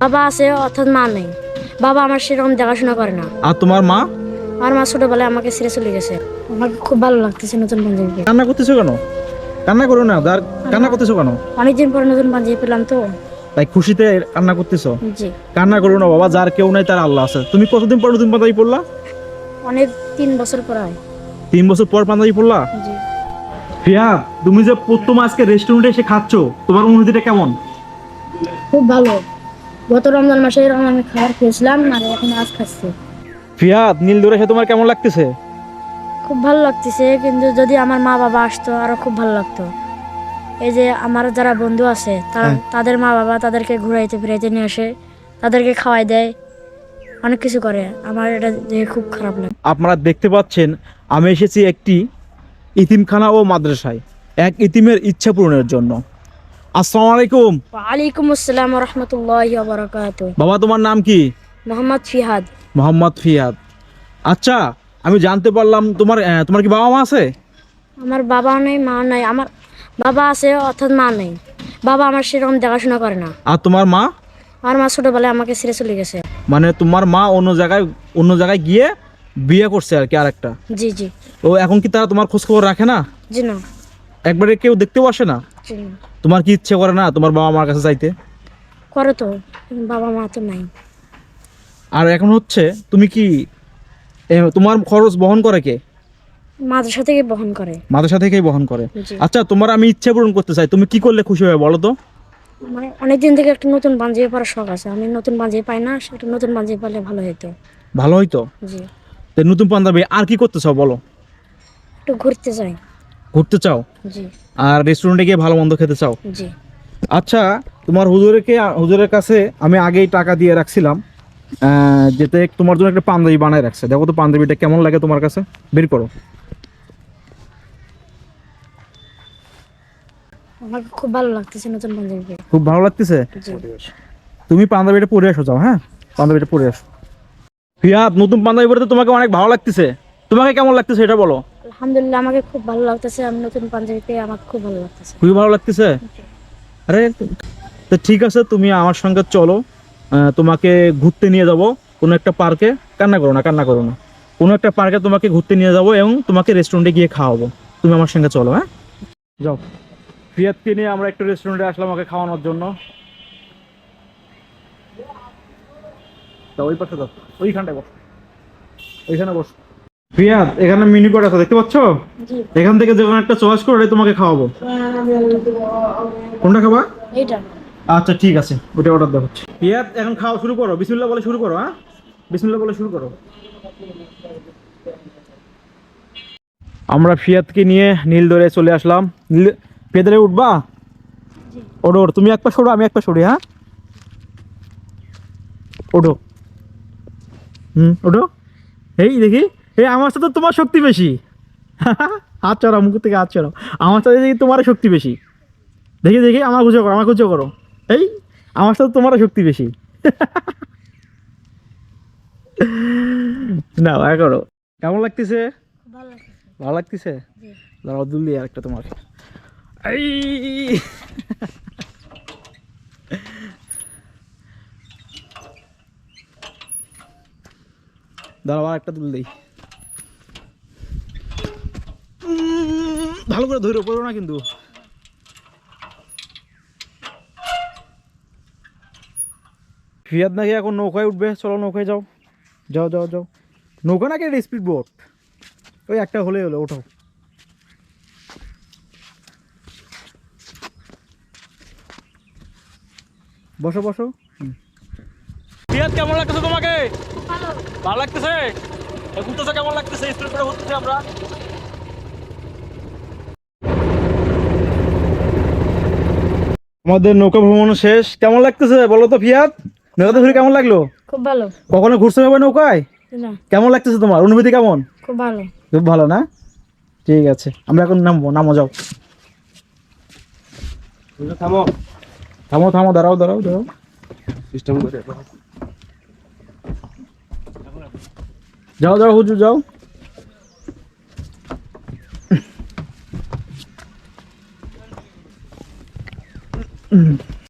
বাবা আছে অর্থাৎ মা নেই। বাবা আমার সেরকম দেখাশোনা করে না। আর তোমার মা? আমার মা ছোটবেলায় আমাকে ছেড়ে চলে গেছে। আমাকে খুব ভালো লাগতেছে নতুন পাঞ্জাবি। কান্না করতেছো কেন? কান্না করো না, কান্না করতেছো কেন? অনেকদিন পরে নতুন পাঞ্জাবি পেলাম তো। তাই খুশিতে কান্না করতেছো? জি। কান্না করো না বাবা, যার কেউ নাই তার আল্লাহ আছে। তুমি কতদিন পর নতুন পাঞ্জাবি পরলা? অনেক 3 বছর পর হয়। 3 বছর পর পাঞ্জাবি পরলা? জি। ফিয়া, তুমি যে প্রথম আজকে রেস্টুরেন্টে এসে খাচ্ছো, তোমার অনুভূতিটা কেমন? খুব ভালো। গত রমজান মাসে এরকম আমি খাবার খেয়েছিলাম আর এখন আজ খাচ্ছি। ফিয়াদ, নীল দৌড়ে এসে তোমার কেমন লাগতেছে? খুব ভালো লাগতেছে, কিন্তু যদি আমার মা বাবা আসতো আরো খুব ভালো লাগতো। এই যে আমার যারা বন্ধু আছে তাদের মা বাবা তাদেরকে ঘুরাইতে ফিরাইতে নিয়ে আসে, তাদেরকে খাওয়াই দেয়, অনেক কিছু করে। আমার এটা দেখে খুব খারাপ লাগে। আপনারা দেখতে পাচ্ছেন, আমি এসেছি একটি ইতিমখানা ও মাদ্রাসায় এক ইতিমের ইচ্ছা পূরণের জন্য। আসসালামু আলাইকুম। ওয়ালাইকুম আসসালাম ওয়া রাহমাতুল্লাহি ওয়া বারাকাতুহু। বাবা, তোমার নাম কি? মোহাম্মদ ফিহাদ। মোহাম্মদ ফিয়াদ। আচ্ছা, আমি জানতে পারলাম তোমার তোমার কি বাবা মা আছে? আমার বাবা নেই, মা নাই। আমার বাবা আছে অর্থাৎ মা নেই। বাবা আমার সেরকম দেখাশোনা করে না। আর তোমার মা? আমার মা ছোটবেলায় আমাকে ছেড়ে চলে গেছে। মানে তোমার মা অন্য জায়গায় গিয়ে বিয়ে করছে আর কি, আরেকটা। জি জি। ও এখন কি তারা তোমার খোঁজ খবর রাখে না? জি না। একবারে কেউ দেখতেও আসে না? জি না। তোমার কি ইচ্ছে করে না তোমার বাবা মার কাছে যাইতে? করে তো, বাবা মা তো নাই। আর এখন হচ্ছে, তুমি কি তোমার খরচ বহন করে কে? মাদ্রাসা থেকে বহন করে। মাদ্রাসা থেকেই বহন করে। জি। আচ্ছা, তোমার আমি ইচ্ছে পূরণ করতে চাই, তুমি কি করলে খুশি হবে বলো তো? মানে অনেকদিন থেকে একটা নতুন পাঞ্জাবি পরার শখ আছে। আমি নতুন পাঞ্জাবি পাই না, একটা নতুন পাঞ্জাবি পাইলে ভালো হতো। ভালো হইতো। জি। তো নতুন পাঞ্জাবি আর কি করতে চাও বলো? একটু ঘুরতে যাই। ঘুরতে চাও? জি। আর রেস্টুরেন্টে গিয়ে ভালো মন্দ খেতে চাও? জি। আচ্ছা, তোমার হুজুরের কাছে আমি আগেই টাকা দিয়ে রাখছিলাম, যেতে তোমার জন্য একটা পাঞ্জাবি বানায় রাখছে। দেখো তো পাঞ্জাবিটা কেমন লাগে তোমার কাছে, বের করো। আমাকে খুব ভালো লাগতেছে নতুন পাঞ্জাবি। খুব ভালো লাগতেছে? জি। তুমি পাঞ্জাবিটা পরে আসো, যাও। হ্যাঁ, পাঞ্জাবিটা পরে আসো। ফিয়াদ, নতুন পাঞ্জাবি পরে তো তোমাকে অনেক ভালো লাগতেছে। তোমাকে কেমন লাগতেছে এটা বলো? আলহামদুলিল্লাহ, আমাকে খুব ভালো লাগতেছে। আমি নতুন পাঞ্জাবি পেয়ে আমার খুব ভালো লাগতেছে। খুবই ভালো লাগতেছে? আরে, তো ঠিক আছে, তুমি আমার সঙ্গে চলো। তোমাকে ঘুরতে নিয়ে যাব কোনো একটা পার্কে। কান্না করো না, কান্না করো না। কোনো একটা পার্কে তোমাকে ঘুরতে নিয়ে যাব এবং তোমাকে রেস্টুরেন্টে গিয়ে খাওয়াবো। তুমি আমার সঙ্গে চলো, হ্যাঁ? যাও। ফিয়াদকে নিয়ে আমরা একটা রেস্টুরেন্টে আসলাম ওকে খাওয়ানোর জন্য। ওই পাশে যাও, ওইখানটায় বস, ওইখানে বস। ফিয়াদ, এখানে মেনু কার্ড আছে, দেখতে পাচ্ছ? জি। এখান থেকে যে কোনো একটা চয়েস করে তোমাকে খাওয়াবো। কোনটা খাবা? এইটা। আচ্ছা, ঠিক আছে, ওটা অর্ডার দেওয়া হচ্ছে। ফিয়াদ, এখন খাওয়া শুরু করো। বিসমিল্লাহ বলে শুরু করো। হ্যাঁ, বিসমিল্লাহ বলে শুরু করো। আমরা ফিয়াদকে নিয়ে নীল দরে চলে আসলাম। পেদরে উঠবা? ওডো, তুমি এক পা সরো, আমি এক পা সরি। হ্যাঁ, ওডো। ওডো। এই দেখি, এই আমার সাথে তোমার শক্তি বেশি। হাত চড়াও, মুখ থেকে হাত চড়াও। আমার সাথে দেখি তোমার শক্তি বেশি। দেখি দেখি, আমার খুঁজো করো, আমার খুঁজো করো। এই, আমার সাথে তোমার শক্তি বেশি। না, ভয় করো। কেমন লাগতেছে? ভালো লাগতেছে। ভালো লাগতেছে? জি। দাঁড়াও, দুললি আর একটা তোমার। এই, দাঁড়াও, আর একটা দুল দিই। ভালো করে ধরে পড়ো না কিন্তু। ফিয়াদ নাকি এখন নৌকায় উঠবে। চলো নৌকায় যাও, যাও যাও যাও। নৌকা নাকি স্পিড বোট, ওই একটা হলেই হলো, ওঠাও। বসো বসো। ফিয়াদ, কেমন লাগতেছে তোমাকে? ভালো। ভালো লাগতেছে? ঘুরতেছে কেমন লাগতেছে? স্পিড করে ঘুরতেছি আমরা। আমাদের নৌকা ভ্রমণ শেষ। কেমন লাগতেছে বলো তো ফিয়াদ? নৌকাতে ঘুরে কেমন লাগলো? খুব ভালো। কখনো ঘুরতে হবে নৌকায়? না। কেমন লাগতেছে তোমার অনুভূতি কেমন? খুব ভালো। খুব ভালো না? ঠিক আছে, আমরা এখন নামবো। নামো, যাও। থামো থামো থামো, দাঁড়াও দাঁড়াও দাঁড়াও। যাও যাও হুজুর, যাও।